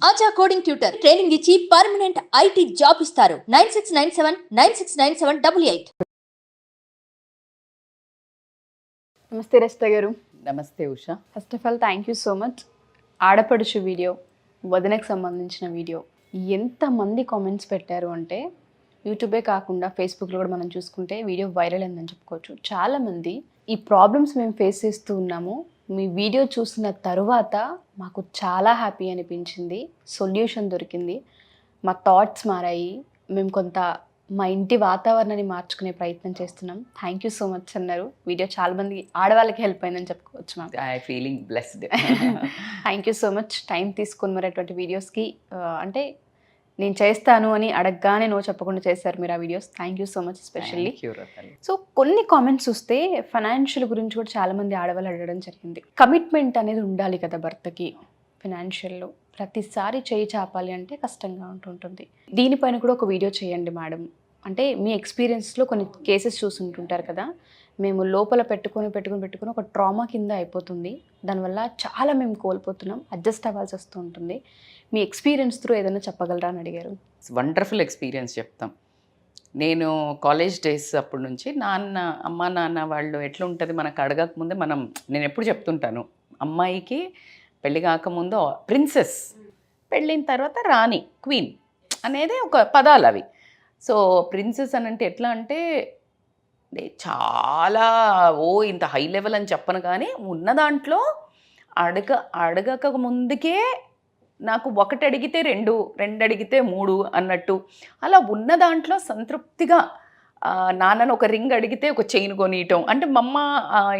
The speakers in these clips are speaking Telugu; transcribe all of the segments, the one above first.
ఆచా కోడింగ్ ట్యూటర్ ట్రైనింగ్ ఇచ్చి పర్మనెంట్ ఐటీ జాబ్ ఇస్తారు. 9697969788. నమస్తే రచిత గారు. నమస్తే Usha. First of all thank you so much. ఆడపడుచు వీడియో, వదినకు సంబంధించిన వీడియో ఎంతమంది కామెంట్స్ పెట్టారు అంటే యూట్యూబే కాకుండా ఫేస్బుక్లో కూడా మనం చూసుకుంటే వీడియో వైరల్ అయిందని చెప్పుకోవచ్చు. చాలామంది ఈ ప్రాబ్లమ్స్ మేము ఫేస్ చేస్తూ ఉన్నాము, మీ వీడియో చూసిన తరువాత మాకు చాలా హ్యాపీ అనిపించింది, సొల్యూషన్ దొరికింది, మా థాట్స్ మారాయి, మేము కొంత మా ఇంటి వాతావరణాన్ని మార్చుకునే ప్రయత్నం చేస్తున్నాం, థ్యాంక్ యూ సో మచ్ అన్నారు. వీడియో చాలామంది ఆడవాళ్ళకి హెల్ప్ అయిందని చెప్పుకోవచ్చు ma'am. I feeling blessed. Thank you so much. Time తీసుకొని మరి అటువంటి వీడియోస్కి అంటే నేను చేస్తాను అని అడగగానే నో చెప్పకుండా చేశారు మీరు ఆ videos. Thank you so much especially. So కొన్ని కామెంట్స్ చూస్తే ఫైనాన్షియల్ గురించి కూడా చాలామంది ఆడవాళ్ళు అడగడం జరిగింది. కమిట్మెంట్ అనేది ఉండాలి కదా భర్తకి ఫైనాన్షియల్లో. ప్రతిసారి చేయి చాపాలి అంటే కష్టంగా ఉంటుంటుంది. దీనిపైన కూడా ఒక వీడియో చేయండి మేడం. అంటే మీ ఎక్స్పీరియన్స్లో కొన్ని కేసెస్ చూసుంటుంటారు కదా, మేము లోపల పెట్టుకొని ఒక ట్రామా కింద అయిపోతుంది, దానివల్ల చాలా మేము కోల్పోతున్నాం, అడ్జస్ట్ అవ్వాల్సి వస్తూ ఉంటుంది. మీ ఎక్స్పీరియన్స్ త్రూ ఏదైనా చెప్పగలరా అని అడిగారు. వండర్ఫుల్ ఎక్స్పీరియన్స్ చెప్తాం. నేను కాలేజ్ డేస్ అప్పటి నుంచి అమ్మ నాన్న వాళ్ళు ఎట్లా ఉంటుంది మనకు అడగకముందే నేను ఎప్పుడు చెప్తుంటాను, అమ్మాయికి పెళ్ళి కాకముందు ప్రిన్సెస్, పెళ్ళిన తర్వాత రాణి, క్వీన్ అనేది ఒక పదాలు అవి. సో ప్రిన్సెస్ అని అంటే ఎట్లా అంటే చాలా ఇంత హై లెవెల్ అని చెప్పను, కానీ ఉన్న దాంట్లో అడగక ముందుకే నాకు ఒకటి అడిగితే రెండు అడిగితే మూడు అన్నట్టు, అలా ఉన్న దాంట్లో సంతృప్తిగా నాన్నను ఒక రింగ్ అడిగితే ఒక చైన్ కొనియటం. అంటే మా అమ్మ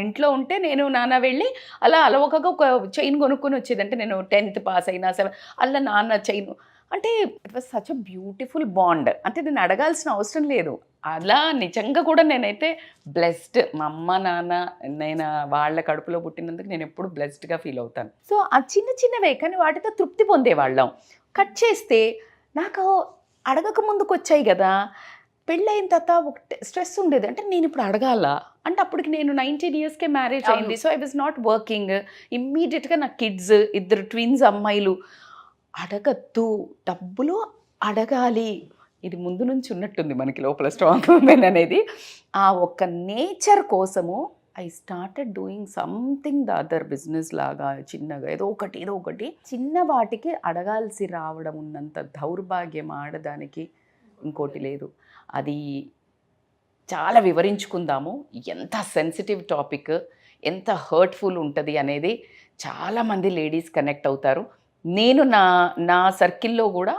ఇంట్లో ఉంటే నేను నాన్న వెళ్ళి అలా అలవకగా ఒక చైన్ కొనుక్కొని వచ్చేది. అంటే నేను 10th పాస్ అయినా 7 అలా నాన్న చైన్ అంటే it was such a beautiful bond. అంటే నేను అడగాల్సిన అవసరం లేదు. అలా నిజంగా కూడా నేనైతే బ్లెస్డ్. మా అమ్మ నాన్న నేను వాళ్ళ కడుపులో పుట్టినందుకు నేను ఎప్పుడు బ్లెస్డ్గా ఫీల్ అవుతాను. సో ఆ చిన్నవే కానీ వాటితో తృప్తి పొందేవాళ్ళం. కట్ చేస్తే నాకు అడగక ముందుకు వచ్చాయి కదా, పెళ్ళైన తర్వాత ఒక స్ట్రెస్ ఉండేది. అంటే నేను ఇప్పుడు అడగాల అంటే అప్పటికి నేను 19 yearsకే మ్యారేజ్ అయింది. So I was not working. ఇమ్మీడియట్గా నా కిడ్స్, 2 ట్విన్స్ అమ్మాయిలు. అడగద్దు, డబ్బులు అడగాలి, ఇది ముందు నుంచి ఉన్నట్టుంది మనకి లోపల స్ట్రాంగ్ ఉమెన్ అనేది. ఆ ఒక్క నేచర్ కోసము I started doing something the other business లాగా చిన్నగా ఏదో ఒకటి చిన్న వాటికి అడగాల్సి రావడం ఉన్నంత దౌర్భాగ్యం ఆడదానికి ఇంకోటి లేదు. అది చాలా వివరించుకుందాము. ఎంత సెన్సిటివ్ టాపిక్, ఎంత హర్ట్ఫుల్ ఉంటుంది అనేది చాలామంది లేడీస్ కనెక్ట్ అవుతారు. నేను నా సర్కిల్లో కూడా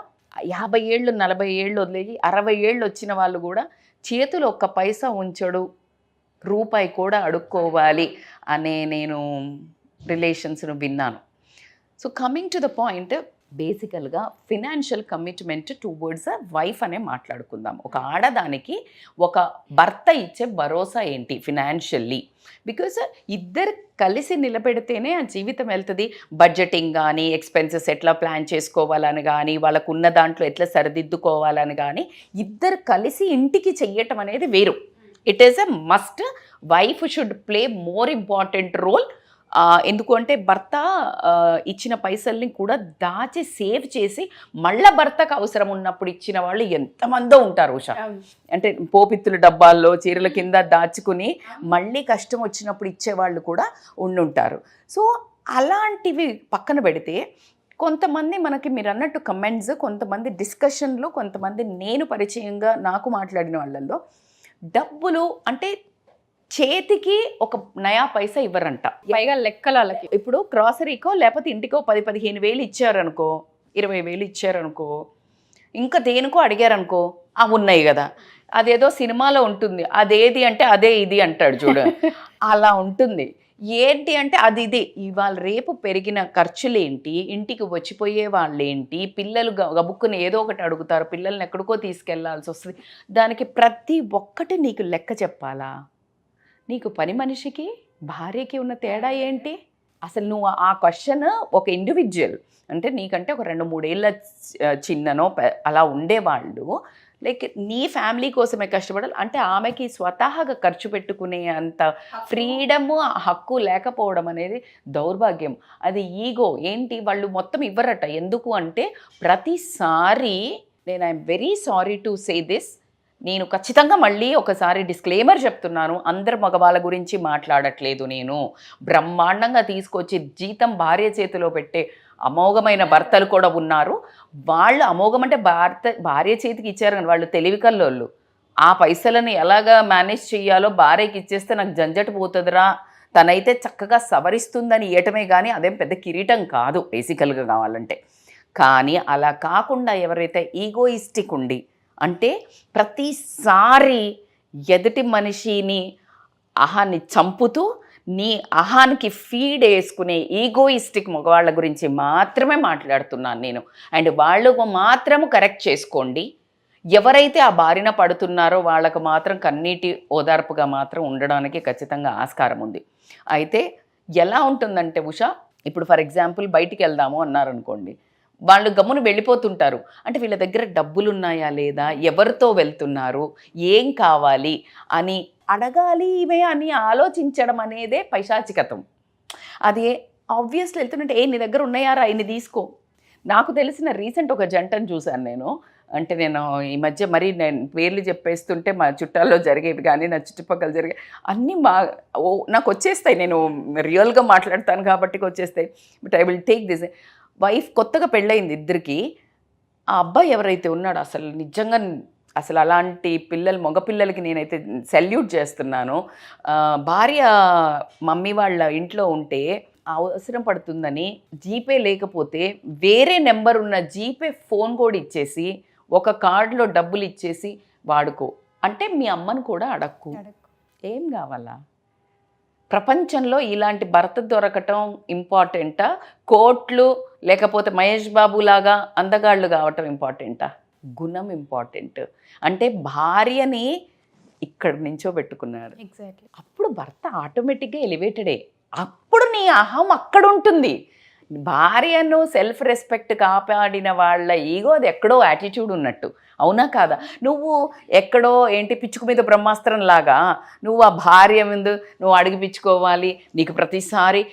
50 ఏళ్ళు 40 ఏళ్ళు వదిలేసి 60 ఏళ్ళు వచ్చిన వాళ్ళు కూడా చేతులు ఒక్క పైసా ఉంచడు, రూపాయి కూడా అడుక్కోవాలి అనే నేను రిలేషన్స్ను విన్నాను. So coming to the point, బేసికల్గా financial commitment towards a wife అనే మాట్లాడుకుందాం. ఒక ఆడదానికి ఒక భర్త ఇచ్చే భరోసా ఏంటి ఫినాన్షియల్లీ? బికాజ్ ఇద్దరు కలిసి నిలబెడితేనే ఆ జీవితం వెళ్తుంది. బడ్జెటింగ్ కానీ, ఎక్స్పెన్సెస్ ఎట్లా ప్లాన్ చేసుకోవాలని కానీ, వాళ్ళకు ఉన్న దాంట్లో ఎట్లా సరిదిద్దుకోవాలని కానీ ఇద్దరు కలిసి ఇంటికి చెయ్యటం అనేది వేరు. It is a must. Wife should play more important role. ఎందుకు అంటే భర్త ఇచ్చిన పైసల్ని కూడా దాచి సేవ్ చేసి మళ్ళీ భర్తకు అవసరం ఉన్నప్పుడు ఇచ్చిన వాళ్ళు ఎంతమందో ఉంటారు ఉషా. అంటే పోపిత్తుల డబ్బాల్లో చీరల కింద దాచుకుని మళ్ళీ కష్టం వచ్చినప్పుడు ఇచ్చేవాళ్ళు కూడా ఉండుంటారు. సో అలాంటివి పక్కన పెడితే కొంతమంది మనకి మీరు అన్నట్టు కమెంట్స్, కొంతమంది డిస్కషన్లు, కొంతమంది నేను పరిచయంగా నాకు మాట్లాడిన వాళ్ళల్లో డబ్బులు అంటే చేతికి ఒక నయా పైసా ఇవ్వరంట. పైగా లెక్కలకి ఇప్పుడు గ్రాసరీకో లేకపోతే ఇంటికో 10-15 వేలు ఇచ్చారనుకో, 20 వేలు ఇచ్చారనుకో, ఇంకా దేనికో అడిగారనుకో, అవి ఉన్నాయి కదా. అదేదో సినిమాలో ఉంటుంది, అదేది అంటే అదే ఇది అంటాడు చూడు, అలా ఉంటుంది. ఏంటి అంటే అది ఇదే. ఇవాళ రేపు పెరిగిన ఖర్చులేంటి, ఇంటికి వచ్చిపోయే వాళ్ళేంటి, పిల్లలు గబుక్కుని ఏదో ఒకటి అడుగుతారు, పిల్లల్ని ఎక్కడికో తీసుకెళ్లాల్సి వస్తుంది. దానికి ప్రతి ఒక్కటి నీకు లెక్క చెప్పాలా? నీకు పని మనిషికి భార్యకి ఉన్న తేడా ఏంటి? అసలు నువ్వు ఆ క్వశ్చన్ ఒక ఇండివిజువల్ అంటే నీకంటే ఒక 2-3 ఏళ్ళ చిన్ననో అలా ఉండేవాళ్ళు లైక్ నీ ఫ్యామిలీ కోసమే కష్టపడాలి అంటే ఆమెకి స్వతహాగా ఖర్చు పెట్టుకునే అంత ఫ్రీడము హక్కు లేకపోవడం అనేది దౌర్భాగ్యం. అది ఈగో. ఏంటి వాళ్ళు మొత్తం ఇవ్వరట. ఎందుకు అంటే ప్రతిసారి నేను I'm very sorry to say this, నేను ఖచ్చితంగా మళ్ళీ ఒకసారి డిస్క్లైమర్ చెప్తున్నాను, అందరు మగవాళ్ళ గురించి మాట్లాడట్లేదు. నేను బ్రహ్మాండంగా తీసుకొచ్చి జీతం భార్య చేతిలో పెట్టే అమోఘమైన భర్తలు కూడా ఉన్నారు. వాళ్ళు అమోఘం అంటే భార్య చేతికి ఇచ్చారు కానీ వాళ్ళు తెలివి కల్లోళ్ళు. ఆ పైసలను ఎలాగా మేనేజ్ చేయాలో భార్యకి ఇచ్చేస్తే నాకు జంజట్ పోతుందిరా, తనైతే చక్కగా సవరిస్తుందని ఇవ్వటమే కానీ అదేం పెద్ద కిరీటం కాదు బేసికల్గా కావాలంటే. కానీ అలా కాకుండా ఎవరైతే ఈగోయిస్టిక్ ఉండి అంటే ప్రతిసారి ఎదుటి మనిషిని అహాన్ని చంపుతూ నీ అహానికి ఫీడ్ వేసుకునే ఈగోయిస్టిక్ మగవాళ్ళ గురించి మాత్రమే మాట్లాడుతున్నాను నేను. అండ్ వాళ్ళు మాత్రము కరెక్ట్ చేసుకోండి. ఎవరైతే ఆ బారిన పడుతున్నారో వాళ్ళకు మాత్రం కన్నీటి ఓదార్పుగా మాత్రం ఉండడానికి ఖచ్చితంగా ఆస్కారం ఉంది. అయితే ఎలా ఉంటుందంటే ఉషా, ఇప్పుడు ఫర్ ఎగ్జాంపుల్ బయటికి వెళ్దాము అన్నారనుకోండి, వాళ్ళు గమ్మున వెళ్ళిపోతుంటారు. అంటే వీళ్ళ దగ్గర డబ్బులు ఉన్నాయా లేదా, ఎవరితో వెళ్తున్నారు, ఏం కావాలి అని అడగాలి ఇవే అని ఆలోచించడం అనేదే పైశాచికతం. అది ఆబ్వియస్లీ వెళ్తుంటే నీ దగ్గర ఉన్నాయారా ఇన్ని తీసుకో. నాకు తెలిసిన రీసెంట్ ఒక జంటను చూశాను నేను. అంటే నేను ఈ మధ్య మరి నేను పేర్లు చెప్పేస్తుంటే మా చుట్టాల్లో జరిగేవి కానీ నా చుట్టుపక్కల జరిగే అన్నీ నాకు వచ్చేస్తాయి. నేను రియల్గా మాట్లాడతాను కాబట్టి వచ్చేస్తాయి. But I will take this. Wife కొత్తగా పెళ్ళయింది ఇద్దరికి. ఆ అబ్బాయి ఎవరైతే ఉన్నాడో అసలు నిజంగా అసలు అలాంటి మగపిల్లలకి నేనైతే సెల్యూట్ చేస్తున్నాను. భార్య మమ్మీ వాళ్ళ ఇంట్లో ఉంటే అవసరం పడుతుందని జీపే లేకపోతే వేరే నెంబర్ ఉన్న జీపే ఫోన్ కోడ్ ఇచ్చేసి ఒక కార్డులో డబ్బులు ఇచ్చేసి వాడుకో అంటే మీ అమ్మను కూడా అడక్కు. ఏం కావాలా? ప్రపంచంలో ఇలాంటి భర్త దొరకటం ఇంపార్టెంటా, కోట్లు లేకపోతే మహేష్ బాబు లాగా అందగాళ్ళు కావటం ఇంపార్టెంటా? గుణం ఇంపార్టెంట్. అంటే భార్యని ఇక్కడ నించోబెట్టుకున్నారు. ఎగ్జాక్ట్లీ. అప్పుడు భర్త ఆటోమేటిక్గా ఎలివేటెడే. అప్పుడు నీ అహం అక్కడ ఉంటుంది. భార్యను సెల్ఫ్ రెస్పెక్ట్ కాపాడిన వాళ్ళ ఈగో అది ఎక్కడో యాటిట్యూడ్ ఉన్నట్టు. అవునా కాదా? నువ్వు ఎక్కడో ఏంటి పిచ్చుకు మీద బ్రహ్మాస్త్రం లాగా నువ్వు ఆ భార్య ముందు నువ్వు అడిగిపించుకోవాలి. నీకు ప్రతిసారి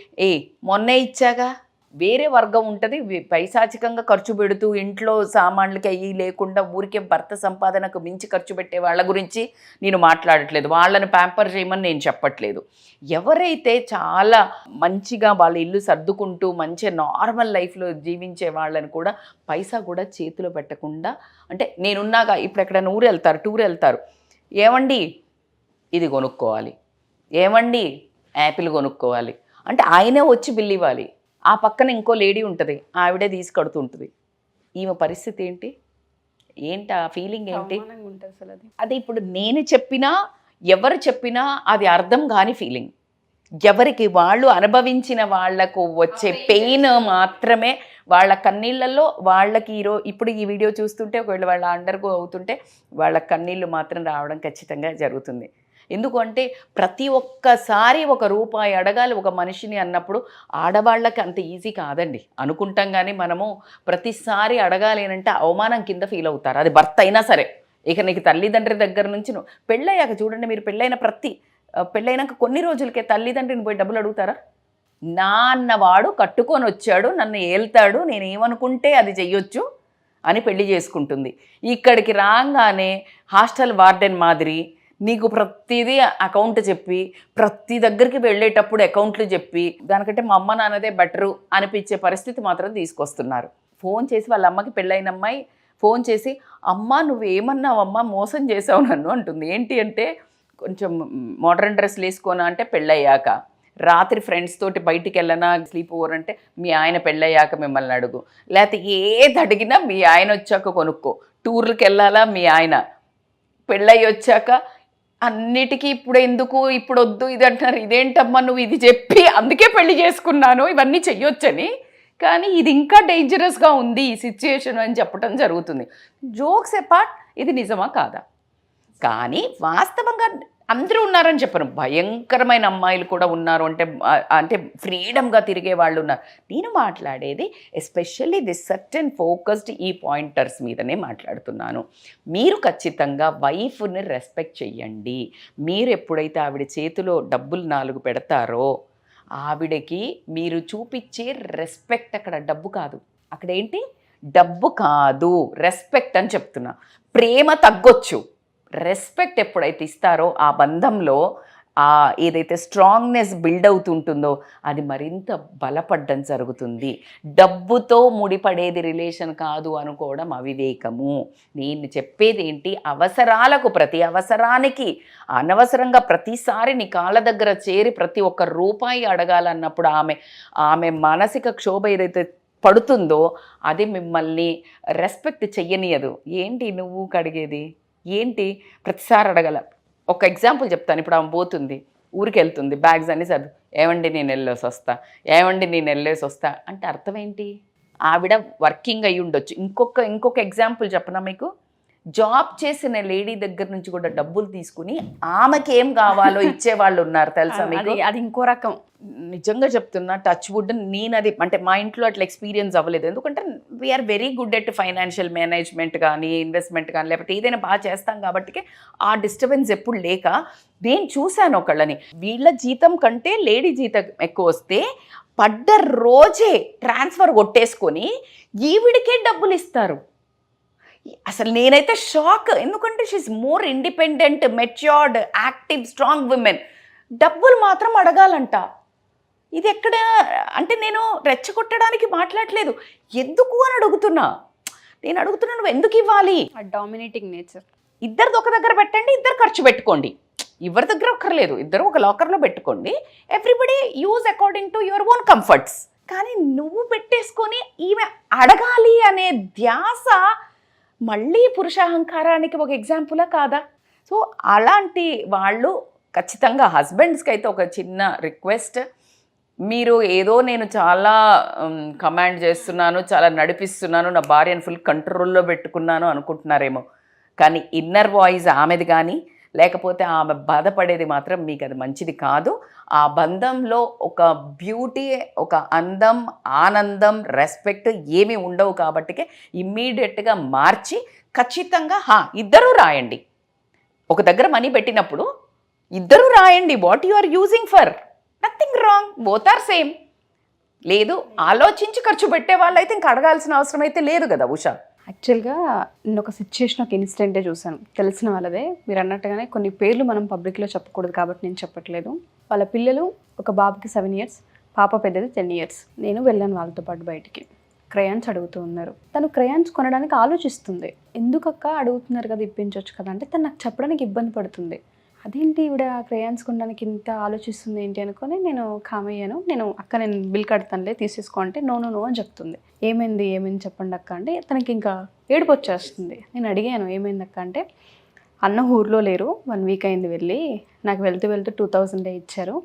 మొన్నే ఇచ్చాగా. వేరే వర్గం ఉంటుంది పైశాచికంగా ఖర్చు పెడుతూ ఇంట్లో సామాన్లకి అయ్యి లేకుండా ఊరికే భర్త సంపాదనకు మించి ఖర్చు పెట్టే వాళ్ళ గురించి నేను మాట్లాడట్లేదు. వాళ్ళని ప్యాంపర్ చేయమని నేను చెప్పట్లేదు. ఎవరైతే చాలా మంచిగా వాళ్ళ ఇల్లు సర్దుకుంటూ మంచిగా నార్మల్ లైఫ్లో జీవించే వాళ్ళని కూడా పైసా కూడా చేతిలో పెట్టకుండా, అంటే నేనున్నాగా ఇప్పుడు ఎక్కడైనా టూర్ వెళ్తారు, ఏమండి ఇది కొనుక్కోవాలి, ఏమండి యాపిల్ కొనుక్కోవాలి అంటే ఆయనే వచ్చి బిల్ ఇవ్వాలి. ఆ పక్కన ఇంకో లేడీ ఉంటుంది, ఆవిడే తీసుకడుతుంటుంది. ఈమె పరిస్థితి ఏంటి ఆ ఫీలింగ్ ఏంటి? అది ఇప్పుడు నేను చెప్పినా ఎవరు చెప్పినా అది అర్థం కాని ఫీలింగ్. ఎవరికి వాళ్ళు అనుభవించిన వాళ్లకు వచ్చే పెయిన్ మాత్రమే వాళ్ళ కన్నీళ్ళల్లో వాళ్ళకి ఇప్పుడు ఈ వీడియో చూస్తుంటే ఒకవేళ వాళ్ళ అండర్గో అవుతుంటే వాళ్ళ కన్నీళ్ళు మాత్రం రావడం ఖచ్చితంగా జరుగుతుంది. ఎందుకంటే ప్రతి ఒక్కసారి ₹1 అడగాలి ఒక మనిషిని అన్నప్పుడు ఆడవాళ్ళకి అంత ఈజీ కాదండి. అనుకుంటాం కానీ మనము ప్రతిసారి అడగాలి అంటే అవమానం కింద ఫీల్ అవుతారు. అది భర్త అయినా సరే. ఇక నీకు తల్లిదండ్రి దగ్గర నుంచి పెళ్ళయ్యాక చూడండి, మీరు పెళ్ళైనాక కొన్ని రోజులకే తల్లిదండ్రిని పోయి డబ్బులు అడుగుతారా? నాన్నవాడు కట్టుకొని వచ్చాడు, నన్ను ఏల్తాడు, నేను ఏమనుకుంటే అది చెయ్యొచ్చు అని పెళ్లి చేసుకుంటుంది. ఇక్కడికి రాగానే హాస్టల్ వార్డెన్ మాదిరి నీకు ప్రతిదీ అకౌంట్ చెప్పి ప్రతి దగ్గరికి వెళ్ళేటప్పుడు అకౌంట్లు చెప్పి దానికంటే మా అమ్మ నాన్నదే బెటరు అనిపించే పరిస్థితి మాత్రం తీసుకొస్తున్నారు. ఫోన్ చేసి వాళ్ళ అమ్మకి పెళ్ళైన అమ్మాయి ఫోన్ చేసి, అమ్మ నువ్వేమన్నావమ్మా, మోసం చేసావు నన్ను అంటుంది. ఏంటి అంటే కొంచెం మోడర్న్ డ్రెస్లు వేసుకోనా అంటే పెళ్ళయ్యాక, రాత్రి ఫ్రెండ్స్ తోటి బయటికి వెళ్ళనా స్లీప్ ఓవర్ అంటే మీ ఆయన పెళ్ళయ్యాక మిమ్మల్ని అడుగు, లేకపోతే ఏది అడిగినా మీ ఆయన వచ్చాక కొనుక్కో, టూర్లకు వెళ్ళాలా మీ ఆయన, పెళ్ళయి వచ్చాక అన్నిటికీ ఇప్పుడు ఎందుకు ఇప్పుడు వద్దు ఇది అంటున్నారు. ఇదేంటమ్మా నువ్వు ఇది చెప్పి అందుకే పెళ్లి చేసుకున్నాను ఇవన్నీ చెయ్యొచ్చని, కానీ ఇది ఇంకా డేంజరస్గా ఉంది ఈ సిచ్యుయేషన్ అని చెప్పడం జరుగుతుంది. జోక్స్ అపార్ట్, ఇది నిజమా కాదా? కానీ వాస్తవంగా అందరూ ఉన్నారని చెప్పను, భయంకరమైన అమ్మాయిలు కూడా ఉన్నారు, అంటే ఫ్రీడమ్గా తిరిగే వాళ్ళు ఉన్నారు. నేను మాట్లాడేది ఎస్పెషల్లీ ది సర్టెన్ ఫోకస్డ్ ఈ పాయింటర్స్ మీదనే మాట్లాడుతున్నాను. మీరు ఖచ్చితంగా వైఫ్ని రెస్పెక్ట్ చెయ్యండి. మీరు ఎప్పుడైతే ఆవిడ చేతిలో డబ్బులు 4 పెడతారో ఆవిడకి మీరు చూపించే రెస్పెక్ట్, అక్కడ డబ్బు కాదు, అక్కడ ఏంటి డబ్బు కాదు, రెస్పెక్ట్ అని చెప్తున్నా. ప్రేమ తగ్గొచ్చు, రెస్పెక్ట్ ఎప్పుడైతే ఇస్తారో ఆ బంధంలో ఏదైతే స్ట్రాంగ్నెస్ బిల్డ్ అవుతుంటుందో అది మరింత బలపడడం జరుగుతుంది. డబ్బుతో ముడిపడేది రిలేషన్ కాదు అనుకోవడం అవివేకము. నేను చెప్పేది ఏంటి, అవసరాలకు, ప్రతి అవసరానికి అనవసరంగా ప్రతిసారి నీ కాళ్ళ దగ్గర చేరి ప్రతి ఒక్క రూపాయి అడగాలన్నప్పుడు ఆమె మానసిక క్షోభ ఏదైతే పడుతుందో అది మిమ్మల్ని రెస్పెక్ట్ చెయ్యనియదు. ఏంటి నువ్వు కడిగేది, ఏంటి ప్రతిసారి అడగల. ఒక ఎగ్జాంపుల్ చెప్తాను. ఇప్పుడు ఆమె పోతుంది, ఊరికి వెళ్తుంది, బ్యాగ్స్ అన్ని సర్దు, ఏమండి నేను వెళ్ళేసి వస్తా, ఏమండి నేను వెళ్ళేసి వస్తా అంటే అర్థం ఏంటి, ఆవిడ వర్కింగ్ అయ్యి ఉండొచ్చు. ఇంకొక ఎగ్జాంపుల్ చెప్పనా మీకు, జాబ్ చేసిన లేడీ దగ్గర నుంచి కూడా డబ్బులు తీసుకుని ఆమెకి ఏం కావాలో ఇచ్చేవాళ్ళు ఉన్నారు తెలుసా మీకు. అది ఇంకో రకం. నిజంగా చెప్తున్నా, టచ్ వుడ్, నేను అది అంటే మా ఇంట్లో అట్లా ఎక్స్పీరియన్స్ అవ్వలేదు. ఎందుకంటే we are very good at financial management కానీ ఇన్వెస్ట్మెంట్ కానీ లేకపోతే ఏదైనా బాగా చేస్తాం కాబట్టి ఆ డిస్టర్బెన్స్ ఎప్పుడు లేక నేను చూశాను ఒకళ్ళని, వీళ్ళ జీతం కంటే లేడీ జీతం ఎక్కువ వస్తే పడ్డ రోజే ట్రాన్స్ఫర్ కొట్టేసుకొని ఈవిడికే డబ్బులు ఇస్తారు. అసలు నేనైతే షాక్. ఎందుకంటే she is more independent, matured, active, strong women. డబ్బులు మాత్రం అడగాలంట. ఇది ఎక్కడ అంటే నేను రెచ్చగొట్టడానికి మాట్లాడలేదు, ఎందుకు అని అడుగుతున్నా. నేను అడుగుతున్నా, నువ్వు ఎందుకు ఇవ్వాలి? Dominating nature. ఇద్దరిది ఒక దగ్గర పెట్టండి, ఇద్దరు ఖర్చు పెట్టుకోండి. ఎవరి దగ్గర ఒక్కర్లేదు, ఇద్దరు ఒక లాకర్లో పెట్టుకోండి. Everybody use according to your own comforts. కానీ నువ్వు పెట్టేసుకొని ఈమె అడగాలి అనే ధ్యాస మళ్ళీ పురుషాహంకారానికి ఒక ఎగ్జాంపులా కాదా? సో అలాంటి వాళ్ళు ఖచ్చితంగా హస్బెండ్స్కి అయితే ఒక చిన్న రిక్వెస్ట్, మీరు ఏదో నేను చాలా కమాండ్ చేస్తున్నాను, చాలా నడిపిస్తున్నాను, నా భార్యను ఫుల్ కంట్రోల్లో పెట్టుకున్నాను అనుకుంటున్నారేమో. కానీ ఇన్నర్ వాయిస్ ఆమెది కానీ లేకపోతే ఆమె బాధపడేది మాత్రం మీకు అది మంచిది కాదు. ఆ బంధంలో ఒక బ్యూటీ, ఒక అందం, ఆనందం, రెస్పెక్ట్ ఏమీ ఉండవు. కాబట్టికే ఇమ్మీడియట్గా మార్చి ఖచ్చితంగా ఇద్దరూ రాయండి. ఒక దగ్గర మనీ పెట్టినప్పుడు ఇద్దరూ రాయండి what you are using for, nothing wrong, both are same. లేదు ఆలోచించి ఖర్చు పెట్టే వాళ్ళు అయితే ఇంక అడగాల్సిన అవసరం అయితే లేదు కదా ఉషా. యాక్చువల్గా నేను ఒక సిచ్యుయేషన్, ఒక ఇన్సిడెంటే చూశాను, తెలిసిన వాళ్ళదే. మీరు అన్నట్టుగానే కొన్ని పేర్లు మనం పబ్లిక్లో చెప్పకూడదు కాబట్టి నేను చెప్పట్లేదు. వాళ్ళ పిల్లలు, ఒక బాబుకి 7 years, పాప పెద్దది 10 years. నేను వెళ్ళాను వాళ్ళతో పాటు బయటికి. క్రయాన్స్ అడుగుతూ ఉన్నారు. తను క్రయాన్స్ కొనడానికి ఆలోచిస్తుంది. ఎందుకక్క అడుగుతున్నారు కదా, ఇప్పించవచ్చు కదా అంటే తను నాకు చెప్పడానికి ఇబ్బంది పడుతుంది. అదేంటి ఈవిడ క్రయాన్స్ కొనడానికి ఇంత ఆలోచిస్తుంది ఏంటి అనుకొని నేను కామయ్యాను. నేను బిల్ కడతానులే తీసేసుకో అంటే నో అని చెప్తుంది. ఏమైంది చెప్పండి అక్క అంటే తనకి ఇంకా ఏడుపు వచ్చేస్తుంది. నేను అడిగాను ఏమైంది అక్క అంటే, అన్న ఊర్లో లేరు, 1 week అయింది వెళ్ళి, నాకు వెళ్తూ 2000 ఇచ్చారు,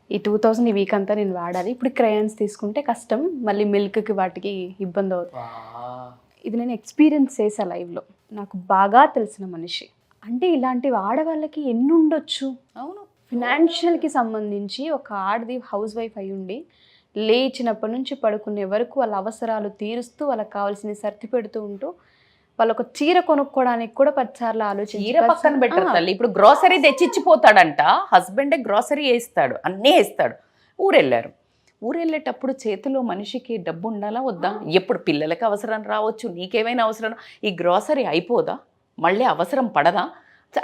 ఈ 2000 ఈ వీక్ అంతా నేను వాడాలి, ఇప్పుడు క్రయాన్స్ తీసుకుంటే కష్టం, మళ్ళీ మిల్క్కి వాటికి ఇబ్బంది అవుతుంది. ఇది నేను ఎక్స్పీరియన్స్ చేసా లైవ్లో, నాకు బాగా తెలిసిన మనిషి. అంటే ఇలాంటి ఆడవాళ్ళకి ఎన్ని ఉండొచ్చు. అవును, ఫినాన్షియల్కి సంబంధించి ఒక ఆడది హౌస్ వైఫ్ అయి ఉండి లేచినప్పటి నుంచి పడుకునే వరకు వాళ్ళ అవసరాలు తీరుస్తూ వాళ్ళకి కావాల్సిన సర్ది పెడుతూ ఉంటూ వాళ్ళు ఒక చీర కొనుక్కోవడానికి కూడా 10 సార్లు ఆలోచించి, చీర పక్కన పెట్టరు తల్లి, ఇప్పుడు గ్రోసరీ తెచ్చిచ్చిపోతాడంట హస్బెండే, గ్రోసరీ వేస్తాడు, అన్నీ వేస్తాడు. ఊరెళ్ళేటప్పుడు చేతిలో మనిషికి డబ్బు ఉండాలా వద్దా? ఎప్పుడు పిల్లలకి అవసరం రావచ్చు, నీకేమైనా అవసరం, ఈ గ్రోసరీ అయిపోదా, మళ్ళీ అవసరం పడదా?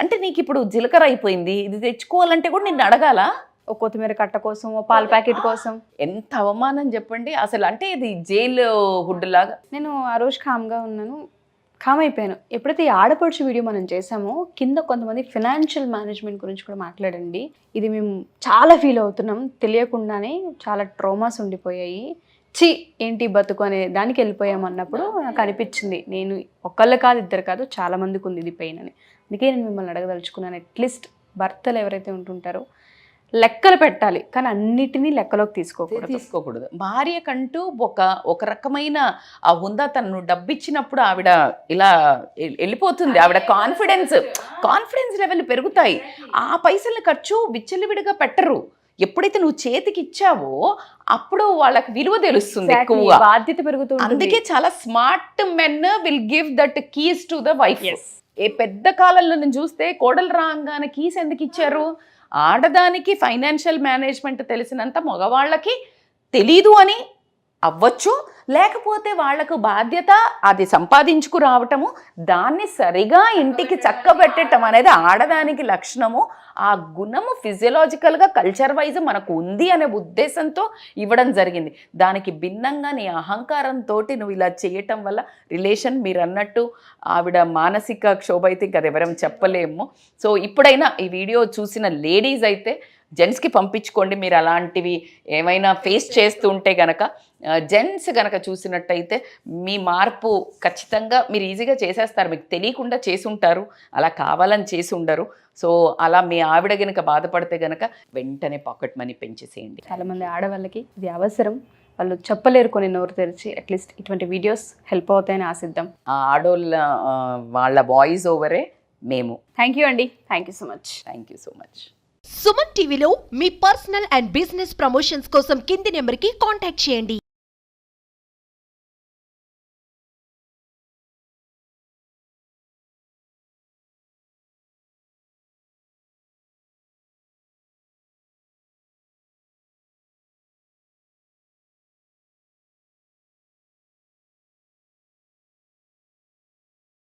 అంటే నీకు ఇప్పుడు జీలకర్ర అయిపోయింది, ఇది తెచ్చుకోవాలంటే కూడా నిన్ను అడగాలా? ఒక కొత్తిమీర కట్ట కోసం, ఒక పాల ప్యాకెట్ కోసం. ఎంత అవమానం చెప్పండి అసలు. అంటే ఇది జైలు హుడ్ లాగా. నేను ఆ రోజు కామ్ అయిపోయాను. ఎప్పుడైతే ఈ ఆడపడుచు వీడియో మనం చేసామో కింద కొంతమంది ఫినాన్షియల్ మేనేజ్మెంట్ గురించి కూడా మాట్లాడండి, ఇది మేము చాలా ఫీల్ అవుతున్నాం, తెలియకుండానే చాలా ట్రోమాస్ ఉండిపోయాయి, ఏంటి బతుకు అనే దానికి వెళ్ళిపోయామన్నప్పుడు నాకు అనిపించింది, నేను ఒక్కళ్ళు కాదు, ఇద్దరు కాదు, చాలా మందికి ఉంది ఇది పెయిన్ అని. అందుకే నేను మిమ్మల్ని అడగదలుచుకున్నాను. అట్లీస్ట్ భర్తలు ఎవరైతే ఉంటుంటారో లెక్కలు పెట్టాలి, కానీ అన్నిటినీ లెక్కలోకి తీసుకోకూడదు. భార్యకంటూ ఒక రకమైన ఆ హుందా, తను డబ్బు ఇచ్చినప్పుడు ఆవిడ ఇలా వెళ్ళిపోతుంది, ఆవిడ కాన్ఫిడెన్స్ లెవెల్ పెరుగుతాయి. ఆ పైసల్ని ఖర్చు విచ్చలవిడిగా పెట్టరు. ఎప్పుడైతే నువ్వు చేతికి ఇచ్చావో అప్పుడు వాళ్ళకి విలువ తెలుస్తుంది, ఎక్కువగా బాధ్యత పెరుగుతుంది. అందుకే చాలా smart men will give that keys to the wife. ఏ పెద్ద కాలంలో నేను చూస్తే కోడలు రాగానే కీస్ ఎందుకు ఇచ్చారు? ఆడదానికి ఫైనాన్షియల్ మేనేజ్మెంట్ తెలిసినంత మగవాళ్ళకి తెలీదు అని అవ్వచ్చు, లేకపోతే వాళ్లకు బాధ్యత అది సంపాదించుకు రావటము, దాన్ని సరిగా ఇంటికి చక్కబెట్టడం అనేది ఆడదానికి లక్షణము. ఆ గుణము ఫిజియలాజికల్గా కల్చర్ వైజ్ మనకు ఉంది అనే ఉద్దేశంతో ఇవ్వడం జరిగింది. దానికి భిన్నంగా నీ అహంకారంతో నువ్వు ఇలా చేయటం వల్ల రిలేషన్, మీరు అన్నట్టు ఆవిడ మానసిక క్షోభ అయితే ఇంకా ఎవరం చెప్పలేము. సో ఇప్పుడైనా ఈ వీడియో చూసిన లేడీస్ అయితే జెంట్స్కి పంపించుకోండి. మీరు అలాంటివి ఏమైనా ఫేస్ చేస్తూ ఉంటే గనక, జెంట్స్ గనక చూసినట్టయితే మీ మార్పు ఖచ్చితంగా మీరు ఈజీగా చేసేస్తారు. మీకు తెలియకుండా చేసి ఉంటారు, అలా కావాలని చేసి ఉండరు. సో అలా మీ ఆవిడ గనక బాధపడితే గనక వెంటనే పాకెట్ మనీ పెంచేసేయండి. చాలామంది ఆడవాళ్ళకి ఇది అవసరం, వాళ్ళు చెప్పలేరు కొన్ని నోరు తెరిచి. అట్లీస్ట్ ఇటువంటి వీడియోస్ హెల్ప్ అవుతాయని ఆశిద్దాం. ఆడోళ్ళ వాళ్ళ వాయిస్ ఓవరే మేము. థ్యాంక్ యూ అండి, thank you so much. Thank you so much. Suman టీవీలో మీ పర్సనల్ అండ్ బిజినెస్ ప్రమోషన్స్ కోసం కింది నెంబర్కి కాంటాక్ట్ చేయండి.